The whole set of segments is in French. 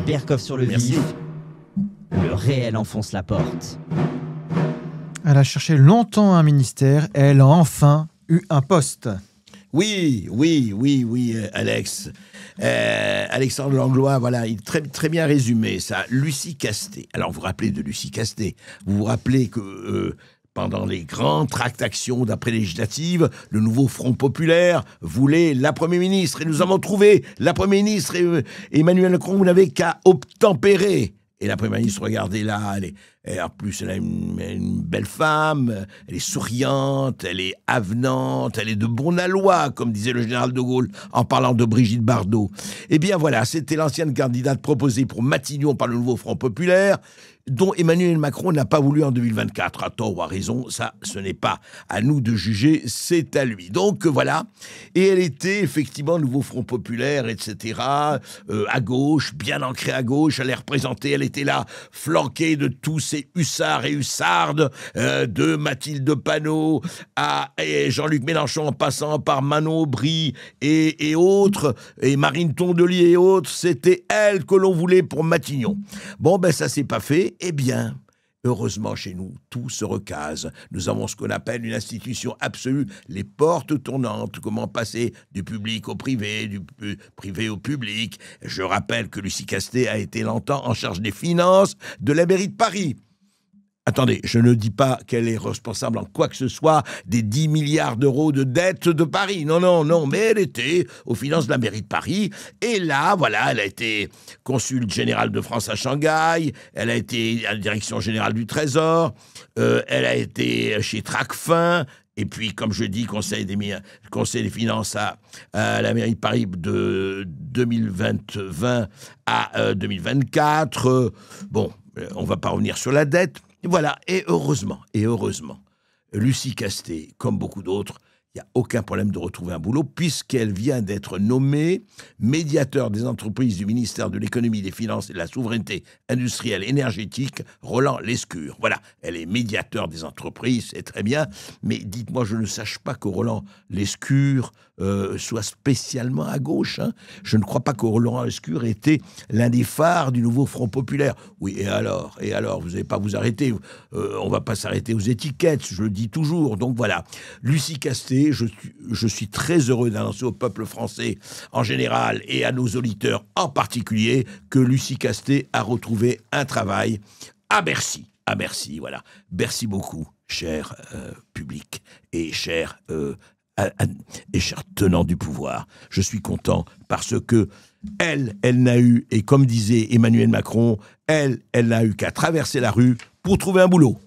Berkoff sur le Merci. vif. Le réel enfonce la porte. Elle a cherché longtemps un ministère et elle a enfin eu un poste. Oui, Alex. Alexandre Langlois, voilà, il très, très bien résumé ça. Lucie Castet. Alors, vous vous rappelez de Lucie Castet. Vous vous rappelez que pendant les grandes tractations d'après-législatives, le nouveau Front populaire voulait la Première ministre. Et nous avons trouvé la Première ministre. Et Emmanuel Macron, vous n'avez qu'à obtempérer. Et la Première ministre, regardez là, en plus, elle a une belle femme, elle est souriante, elle est avenante, elle est de bon aloi, comme disait le général de Gaulle en parlant de Brigitte Bardot. Eh bien voilà, c'était l'ancienne candidate proposée pour Matignon par le nouveau Front populaire, dont Emmanuel Macron n'a pas voulu en 2024. À tort ou à raison, ça, ce n'est pas à nous de juger, c'est à lui. Donc voilà, et elle était effectivement nouveau Front populaire, etc., à gauche, bien ancrée à gauche, elle est représentée, elle était là, flanquée de tous ces hussards et hussardes, de Mathilde Panot à Jean-Luc Mélenchon, en passant par Manon Aubry et autres, et Marine Tondelier et autres, c'était elle que l'on voulait pour Matignon. Bon, ben ça s'est pas fait. Eh bien, heureusement chez nous, tout se recase. Nous avons ce qu'on appelle une institution absolue, les portes tournantes, comment passer du public au privé, du privé au public. Je rappelle que Lucie Castet a été longtemps en charge des finances de la mairie de Paris. Attendez, je ne dis pas qu'elle est responsable en quoi que ce soit des 10 milliards d'euros de dette de Paris. Non, mais elle était aux finances de la mairie de Paris. Et là, voilà, elle a été consul générale de France à Shanghai, elle a été à la direction générale du Trésor, elle a été chez Tracfin, et puis, comme je dis, conseil des finances à la mairie de Paris de 2020 à 2024. Bon, on ne va pas revenir sur la dette. Voilà, et heureusement, Lucie Castet, comme beaucoup d'autres, il n'y a aucun problème de retrouver un boulot puisqu'elle vient d'être nommée médiateur des entreprises du ministère de l'économie, des finances et de la souveraineté industrielle et énergétique, Roland Lescure. Voilà, elle est médiateur des entreprises, c'est très bien, mais dites-moi, je ne sache pas que Roland Lescure soit spécialement à gauche. Hein. Je ne crois pas que Roland Lescure était l'un des phares du nouveau Front populaire. Oui, et alors, vous n'allez pas vous arrêter. On ne va pas s'arrêter aux étiquettes, je le dis toujours. Donc voilà, Lucie Castet, je suis très heureux d'annoncer au peuple français en général et à nos auditeurs en particulier que Lucie Castet a retrouvé un travail à Bercy. À Bercy, voilà. Merci beaucoup, cher public et cher tenant du pouvoir. Je suis content parce que elle n'a eu, et comme disait Emmanuel Macron, elle n'a eu qu'à traverser la rue pour trouver un boulot.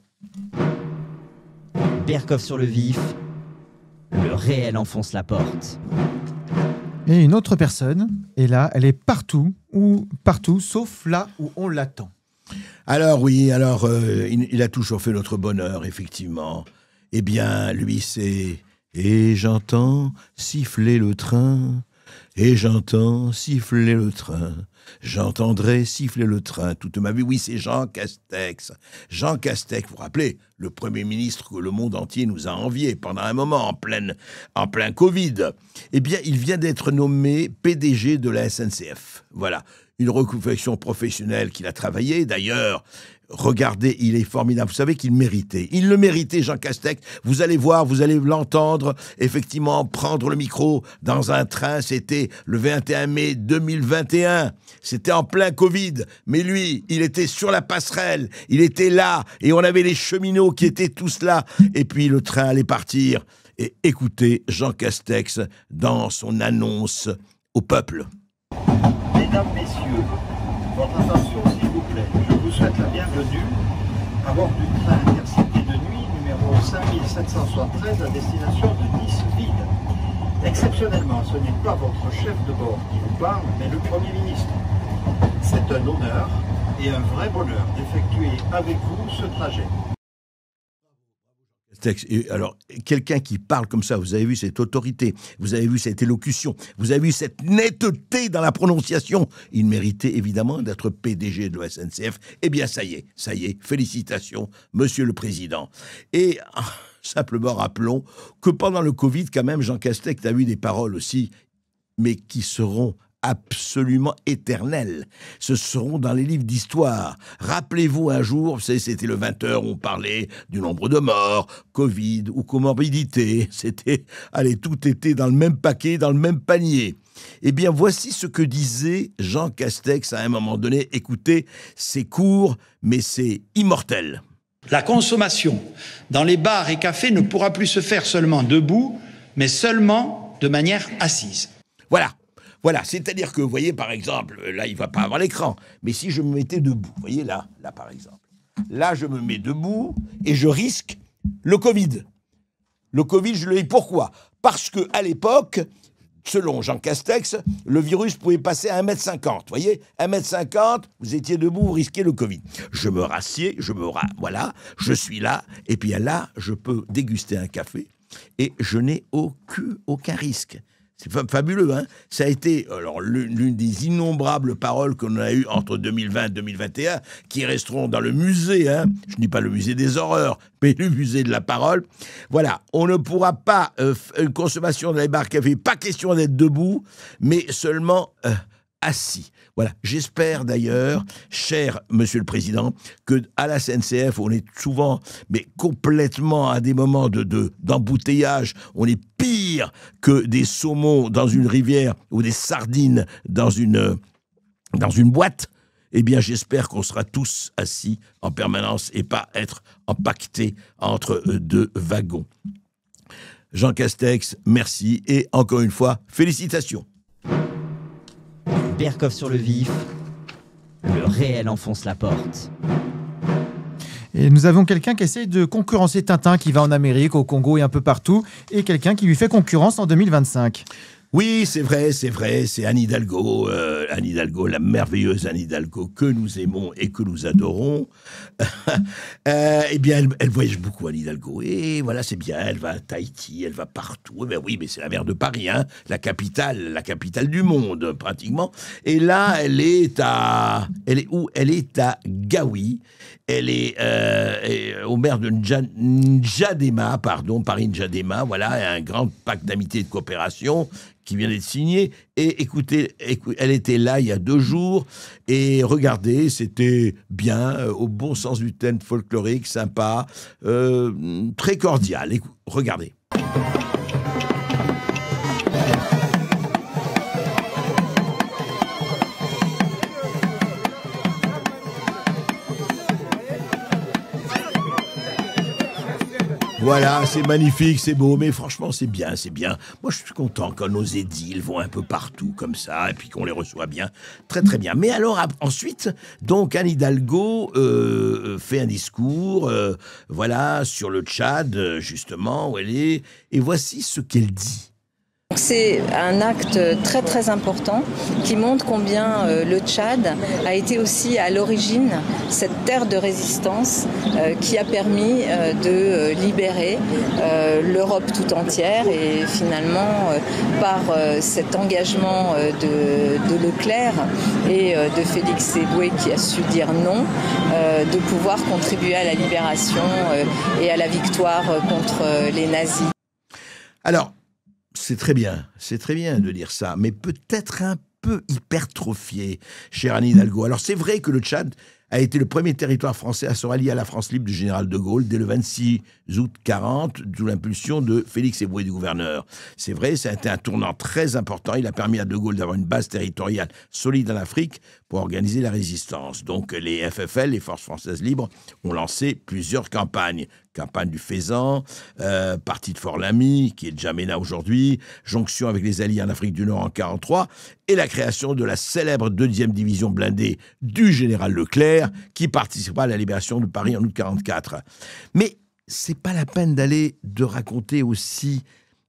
Berkoff sur le vif. Le réel enfonce la porte. Et une autre personne est là, elle est partout, sauf là où on l'attend. Alors il a toujours fait notre bonheur, effectivement. Eh bien, lui, c'est... Et j'entends siffler le train, et j'entends siffler le train. J'entendrai siffler le train toute ma vie. Oui, c'est Jean Castex. Jean Castex, vous vous rappelez, le Premier ministre que le monde entier nous a envié pendant un moment, en plein Covid. Eh bien, il vient d'être nommé PDG de la SNCF. Voilà, une reconversion professionnelle qu'il a travaillé. D'ailleurs, regardez, il est formidable. Vous savez qu'il méritait. Il le méritait, Jean Castex. Vous allez voir, vous allez l'entendre, effectivement, prendre le micro dans un train. C'était le 21 mai 2021. C'était en plein Covid. Mais lui, il était sur la passerelle. Il était là. Et on avait les cheminots qui étaient tous là. Et puis, le train allait partir. Et écoutez Jean Castex dans son annonce au peuple. Mesdames, Messieurs, votre attention s'il vous plaît. Je vous souhaite la bienvenue à bord du train Intercité de nuit numéro 5773 à destination de Nice-Ville. Exceptionnellement, ce n'est pas votre chef de bord qui vous parle, mais le Premier ministre. C'est un honneur et un vrai bonheur d'effectuer avec vous ce trajet. Alors, quelqu'un qui parle comme ça, vous avez vu cette autorité, vous avez vu cette élocution, vous avez vu cette netteté dans la prononciation, il méritait évidemment d'être PDG de la SNCF. Eh bien, ça y est, félicitations, Monsieur le Président. Et simplement rappelons que pendant le Covid, quand même, Jean Castex a eu des paroles aussi, mais qui seront absolument éternelles. Ce seront dans les livres d'histoire. Rappelez-vous un jour, c'était le 20h, on parlait du nombre de morts, Covid ou comorbidité. Allez, tout était dans le même paquet, dans le même panier. Eh bien, voici ce que disait Jean Castex à un moment donné. Écoutez, c'est court, mais c'est immortel. La consommation dans les bars et cafés ne pourra plus se faire seulement debout, mais seulement de manière assise. Voilà, c'est-à-dire que, vous voyez, par exemple, là, il ne va pas avoir l'écran, mais si je me mettais debout, vous voyez, là, par exemple, là, je me mets debout et je risque le Covid. Le Covid, je le dis pourquoi ? Parce qu'à l'époque, selon Jean Castex, le virus pouvait passer à 1,50 m. Vous voyez, 1,50 m, vous étiez debout, vous risquez le Covid. Je me rassieds, voilà, je suis là, et puis là, je peux déguster un café, et je n'ai aucun risque. C'est fabuleux, hein. Ça a été l'une des innombrables paroles qu'on a eues entre 2020 et 2021, qui resteront dans le musée, hein. Je ne dis pas le musée des horreurs, mais le musée de la parole. Voilà, on ne pourra pas, une consommation dans les bars cafés, pas question d'être debout, mais seulement assis. Voilà, j'espère d'ailleurs, cher Monsieur le Président, que à la SNCF, on est souvent, mais complètement à des moments d'embouteillage, on est pire que des saumons dans une rivière ou des sardines dans une boîte. Eh bien, j'espère qu'on sera tous assis en permanence et pas être empaquetés entre deux wagons. Jean Castex, merci et encore une fois, félicitations. Berkoff sur le vif, le réel enfonce la porte. Et nous avons quelqu'un qui essaie de concurrencer Tintin, qui va en Amérique, au Congo et un peu partout, et quelqu'un qui lui fait concurrence en 2025. Oui, c'est vrai, c'est Anne Hidalgo, la merveilleuse Anne Hidalgo que nous aimons et que nous adorons. Eh bien, elle voyage beaucoup, Anne Hidalgo, et voilà, c'est bien, elle va à Tahiti, elle va partout. Eh bien oui, mais c'est la mer de Paris, hein, la capitale du monde, pratiquement. Et là, elle est où ? Elle est à Gaoui. Elle est au maire de N'Djamena, Paris N'Djamena, voilà, un grand pacte d'amitié et de coopération qui vient d'être signé. Et écoutez, elle était là il y a 2 jours, et regardez, c'était bien, au bon sens du terme, folklorique, sympa, très cordial. Regardez. Voilà, c'est magnifique, c'est beau, mais franchement, c'est bien. Moi, je suis content quand nos édiles vont un peu partout comme ça, et puis qu'on les reçoit bien, très très bien. Mais alors, ensuite, donc, Anne Hidalgo fait un discours, voilà, sur le Tchad, justement, où elle est, et voici ce qu'elle dit. C'est un acte très très important qui montre combien le Tchad a été aussi à l'origine cette terre de résistance qui a permis de libérer l'Europe tout entière, et finalement par cet engagement de Leclerc et de Félix Éboué qui a su dire non, de pouvoir contribuer à la libération et à la victoire contre les nazis. Alors, c'est très bien de dire ça, mais peut-être un peu hypertrophié, chère Anne Hidalgo. Alors c'est vrai que le Tchad a été le premier territoire français à se rallier à la France libre du général de Gaulle dès le 26 août 40, sous l'impulsion de Félix Éboué du gouverneur. C'est vrai, ça a été un tournant très important. Il a permis à de Gaulle d'avoir une base territoriale solide en Afrique pour organiser la résistance. Donc les FFL, les Forces Françaises Libres, ont lancé plusieurs campagnes. Campagne du Faisan, partie de Fort-Lamy, qui est N'Djamena aujourd'hui, jonction avec les Alliés en Afrique du Nord en 1943, et la création de la célèbre 2e division blindée du général Leclerc, qui participera à la libération de Paris en août 1944. Mais c'est pas la peine de raconter aussi,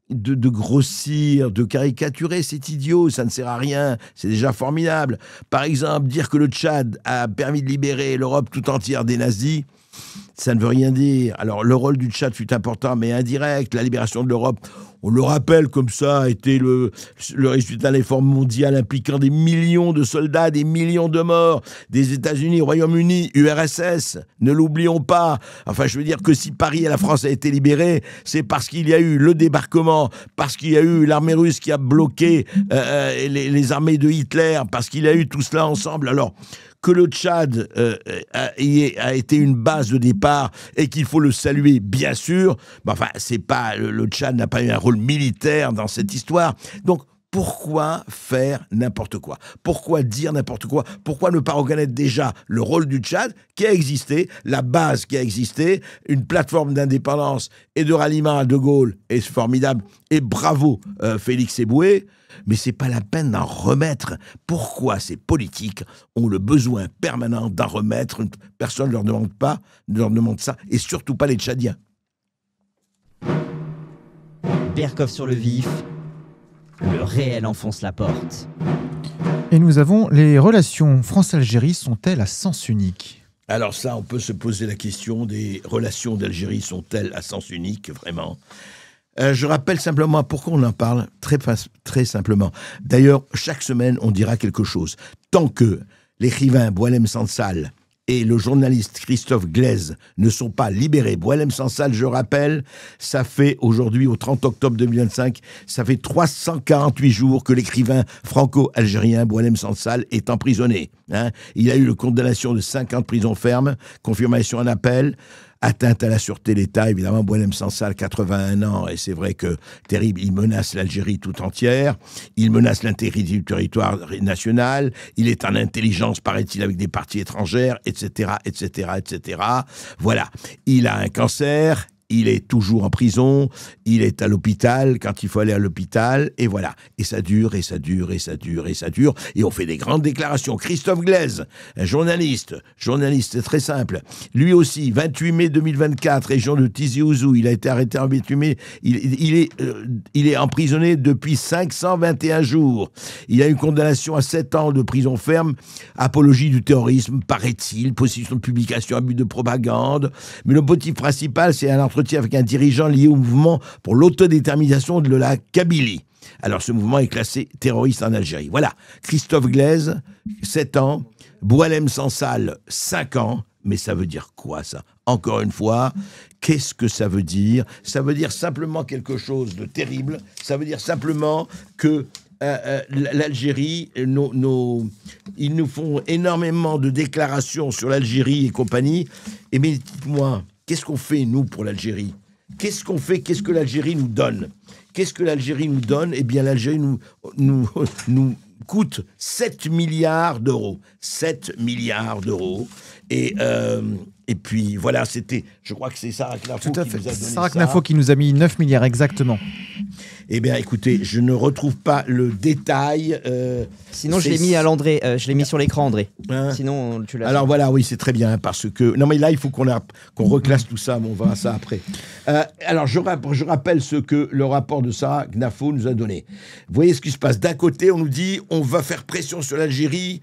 de grossir, de caricaturer, c'est idiot, ça ne sert à rien, c'est déjà formidable. Par exemple, dire que le Tchad a permis de libérer l'Europe tout entière des nazis, ça ne veut rien dire. Alors, le rôle du Tchad fut important, mais indirect. La libération de l'Europe, on le rappelle comme ça, a été le résultat d'un effort mondial impliquant des millions de soldats, des millions de morts, des États-Unis, Royaume-Uni, URSS, ne l'oublions pas. Enfin, je veux dire que si Paris et la France a été libérés, c'est parce qu'il y a eu le débarquement, parce qu'il y a eu l'armée russe qui a bloqué les armées de Hitler, parce qu'il y a eu tout cela ensemble. Alors, que le Tchad a été une base de départ et qu'il faut le saluer, bien sûr. Mais enfin, c'est pas, le Tchad n'a pas eu un rôle militaire dans cette histoire. Donc, pourquoi faire n'importe quoi? Pourquoi dire n'importe quoi? Pourquoi ne pas reconnaître déjà le rôle du Tchad qui a existé, la base qui a existé, une plateforme d'indépendance et de ralliement à De Gaulle, et c'est formidable, et bravo Félix Éboué. Mais c'est pas la peine d'en remettre. Pourquoi ces politiques ont le besoin permanent d'en remettre? Personne ne leur demande ça, et surtout pas les Tchadiens. Berkoff sur le vif, le réel enfonce la porte. Et nous avons, les relations France-Algérie sont-elles à sens unique? Alors ça, on peut se poser la question, des relations d'Algérie sont-elles à sens unique, vraiment? Je rappelle simplement pourquoi on en parle, très simplement. D'ailleurs, chaque semaine, on dira quelque chose. Tant que l'écrivain Boualem Sansal et le journaliste Christophe Glaise ne sont pas libérés. Boualem Sansal, je rappelle, ça fait aujourd'hui, au 30 octobre 2025, ça fait 348 jours que l'écrivain franco-algérien Boualem Sansal est emprisonné. Il a eu une condamnation de 5 ans de prison ferme, confirmation en appel, atteinte à la sûreté de l'État, évidemment, Boualem Sansal, 81 ans, et c'est vrai que, terrible, il menace l'Algérie tout entière, il menace l'intégrité du territoire national, il est en intelligence, paraît-il, avec des parties étrangères, etc., etc., etc. Voilà, il a un cancer, il est toujours en prison, il est à l'hôpital quand il faut aller à l'hôpital, et voilà. Et ça dure, et ça dure, et ça dure, et ça dure, et on fait des grandes déclarations. Christophe Glaise, un journaliste très simple, lui aussi, 28 mai 2024, région de Tizi Ouzou, il a été arrêté en 28 mai, il est emprisonné depuis 521 jours. Il a une condamnation à 7 ans de prison ferme, apologie du terrorisme, paraît-il, possession de publication à but de propagande, mais le motif principal, c'est un entretien avec un dirigeant lié au mouvement pour l'autodétermination de la Kabylie. Alors, ce mouvement est classé terroriste en Algérie. Voilà. Christophe Glaise, 7 ans. Boualem Sansal, 5 ans. Mais ça veut dire quoi, ça? Encore une fois, qu'est-ce que ça veut dire? Ça veut dire simplement quelque chose de terrible. Ça veut dire simplement que l'Algérie, ils nous font énormément de déclarations sur l'Algérie et compagnie. Et mais dites-moi, qu'est-ce qu'on fait, nous, pour l'Algérie? Qu'est-ce qu'on fait? Qu'est-ce que l'Algérie nous donne? Qu'est-ce que l'Algérie nous donne? Eh bien, l'Algérie nous coûte 7 milliards d'euros. 7 milliards d'euros. Et puis, voilà, je crois que c'est Sarah Knafo qui nous a donné ça. Sarah Knafo qui nous a mis 9 milliards, exactement. Eh bien, écoutez, je ne retrouve pas le détail. Sinon, je l'ai mis à l'André. Je l'ai mis sur l'écran, André. Hein? Sinon, tu l'as. Alors voilà, oui, c'est très bien, parce que... Non, mais là, il faut qu'on reclasse tout ça, mais on verra ça après. Alors, je rappelle ce que le rapport de Sarah Knafo nous a donné. Vous voyez ce qui se passe. D'un côté, on nous dit, on va faire pression sur l'Algérie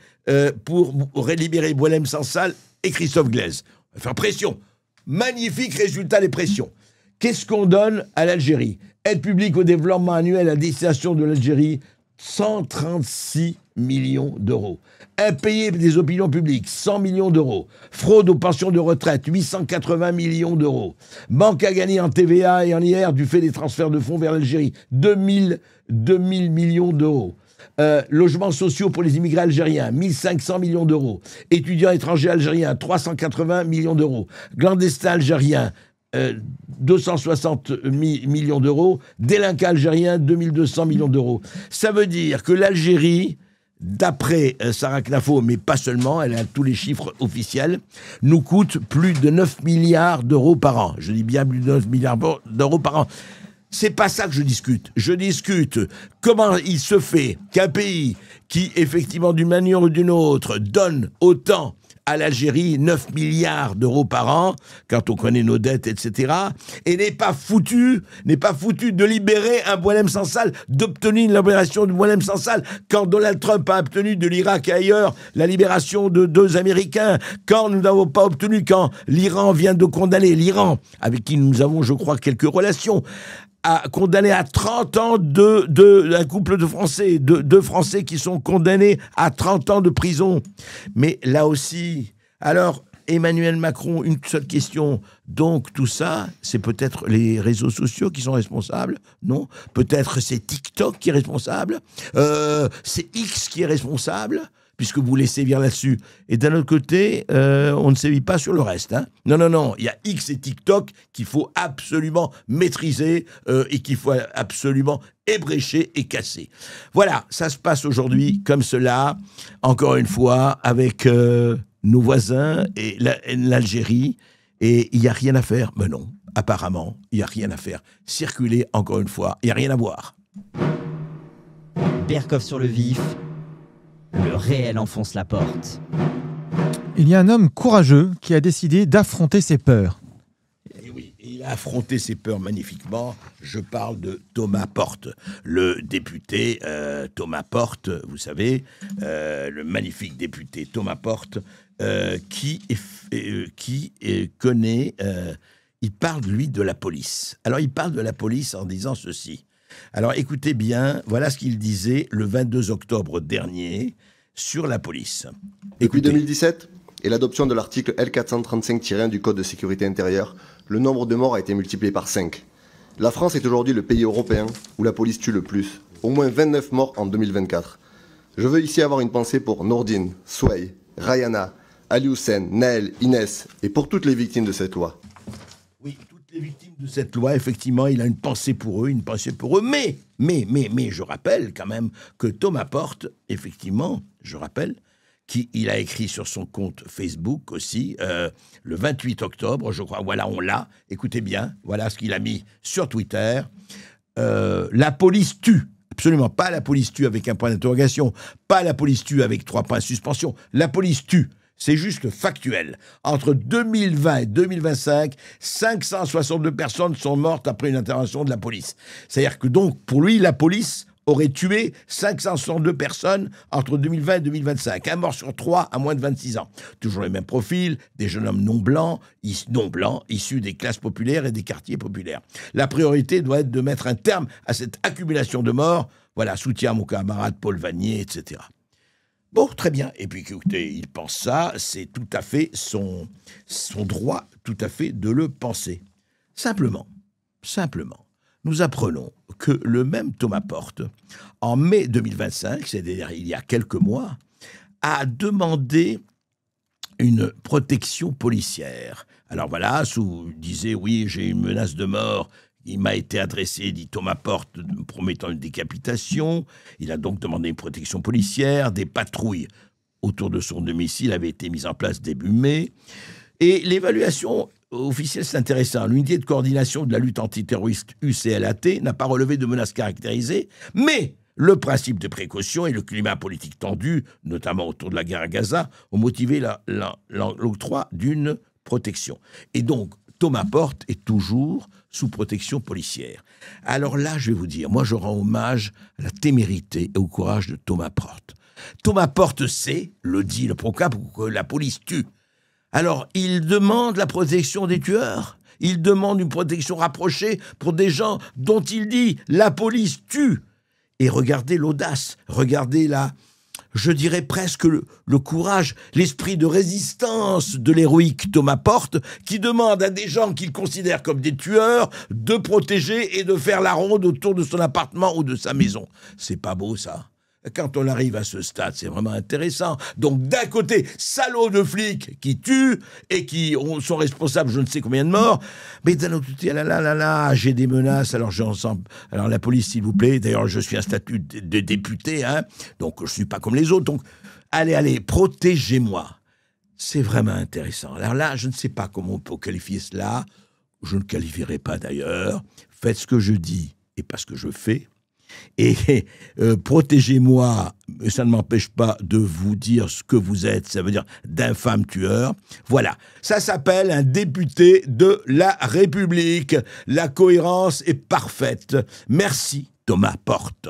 pour libérer Boualem Sansal et Christophe Glaise. On va faire pression. Magnifique résultat des pressions. Qu'est-ce qu'on donne à l'Algérie? Aide publique au développement annuel à destination de l'Algérie, 136 millions d'euros. Impayé des opinions publiques, 100 millions d'euros. Fraude aux pensions de retraite, 880 millions d'euros. Manque à gagner en TVA et en IR du fait des transferts de fonds vers l'Algérie, 2000 millions d'euros. Logements sociaux pour les immigrés algériens, 1500 millions d'euros. Étudiants étrangers algériens, 380 millions d'euros. Clandestins algériens, 260 millions d'euros, délinquants algériens, 2200 millions d'euros. Ça veut dire que l'Algérie, d'après Sarah Knafo, mais pas seulement, elle a tous les chiffres officiels, nous coûte plus de 9 milliards d'euros par an. Je dis bien plus de 9 milliards d'euros par an. C'est pas ça que je discute. Je discute comment il se fait qu'un pays qui, effectivement, d'une manière ou d'une autre, donne autant à l'Algérie 9 milliards d'euros par an, quand on connaît nos dettes, etc., et n'est pas foutu de libérer un Boualem Sansal, d'obtenir une libération de Boualem Sansal, quand Donald Trump a obtenu de l'Irak et ailleurs la libération de 2 Américains, quand nous n'avons pas obtenu, quand l'Iran vient de condamner, l'Iran, avec qui nous avons, je crois, quelques relations, a condamné à 30 ans un couple de Français, deux Français qui sont condamnés à 30 ans de prison. Mais là aussi, alors, Emmanuel Macron, une seule question. Donc, tout ça, c'est peut-être les réseaux sociaux qui sont responsables? Non. Peut-être c'est TikTok qui est responsable? C'est X qui est responsable? Puisque vous laissez sévir là-dessus. Et d'un autre côté, on ne sévit pas sur le reste. Hein. Non, il y a X et TikTok qu'il faut absolument maîtriser et qu'il faut absolument ébrécher et casser. Voilà, ça se passe aujourd'hui comme cela, encore une fois, avec nos voisins et l'Algérie, et il n'y a rien à faire. Mais non, apparemment, il n'y a rien à faire. Circuler, encore une fois, il n'y a rien à voir. Berkoff sur le vif. Le réel enfonce la porte. Il y a un homme courageux qui a décidé d'affronter ses peurs. Et oui, il a affronté ses peurs magnifiquement. Je parle de Thomas Porte, le député Thomas Porte, vous savez, le magnifique député Thomas Porte, qui connaît, il parle, lui, de la police. Alors, il parle de la police en disant ceci. Alors, écoutez bien, voilà ce qu'il disait le 22 octobre dernier sur la police. Depuis Écoutez. 2017 et l'adoption de l'article L435-1 du Code de sécurité intérieure, le nombre de morts a été multiplié par 5. La France est aujourd'hui le pays européen où la police tue le plus. Au moins 29 morts en 2024. Je veux ici avoir une pensée pour Nordine, Souey, Rayana, Ali Hussein, Naël, Inès et pour toutes les victimes de cette loi. Oui, toutes les victimes de cette loi, effectivement, il a une pensée pour eux, mais, je rappelle quand même que Thomas Porte, effectivement, je rappelle, qu'il a écrit sur son compte Facebook aussi, le 28 octobre, je crois, voilà, on l'a, écoutez bien, voilà ce qu'il a mis sur Twitter, la police tue, absolument pas la police tue avec un point d'interrogation, pas la police tue avec 3 points de suspension, la police tue. C'est juste factuel. Entre 2020 et 2025, 562 personnes sont mortes après une intervention de la police. C'est-à-dire que donc, pour lui, la police aurait tué 562 personnes entre 2020 et 2025. Un mort sur 3 à moins de 26 ans. Toujours les mêmes profils, des jeunes hommes non blancs, issus des classes populaires et des quartiers populaires. La priorité doit être de mettre un terme à cette accumulation de morts. Voilà, soutien à mon camarade Paul Vanier, etc. Bon, très bien. Et puis, écoutez, il pense ça, c'est tout à fait son droit, tout à fait, de le penser. Simplement, nous apprenons que le même Thomas Porte, en mai 2025, c'est-à-dire il y a quelques mois, a demandé une protection policière. Alors voilà, disait, oui, j'ai une menace de mort. Il m'a été adressé, dit Thomas Porte, promettant une décapitation. Il a donc demandé une protection policière. Des patrouilles autour de son domicile avaient été mises en place début mai. Et l'évaluation officielle, c'est intéressant. L'unité de coordination de la lutte antiterroriste UCLAT n'a pas relevé de menaces caractérisées, mais le principe de précaution et le climat politique tendu, notamment autour de la guerre à Gaza, ont motivé l'octroi d'une protection. Et donc, Thomas Porte est toujours sous protection policière. Alors là, je vais vous dire, moi je rends hommage à la témérité et au courage de Thomas Porte. Thomas Porte sait, le dit, le proclame, que la police tue. Alors, il demande la protection des tueurs. Il demande une protection rapprochée pour des gens dont il dit « la police tue ». Et regardez l'audace, regardez je dirais presque le courage, l'esprit de résistance de l'héroïque Thomas Porte, qui demande à des gens qu'il considère comme des tueurs de protéger et de faire la ronde autour de son appartement ou de sa maison. C'est pas beau, ça? Quand on arrive à ce stade, c'est vraiment intéressant. Donc, d'un côté, salauds de flics qui tuent et qui sont responsables je ne sais combien de morts, mais d'un autre côté, j'ai des menaces, alors la police, s'il vous plaît, d'ailleurs, je suis un statut de député, hein, donc je ne suis pas comme les autres, donc allez, protégez-moi. C'est vraiment intéressant. Alors là, je ne sais pas comment on peut qualifier cela, je ne qualifierai pas d'ailleurs, faites ce que je dis et pas ce que je fais. Et protégez-moi, ça ne m'empêche pas de vous dire ce que vous êtes, ça veut dire d'infâme tueur. Voilà, ça s'appelle un député de la République. La cohérence est parfaite. Merci Thomas Porte.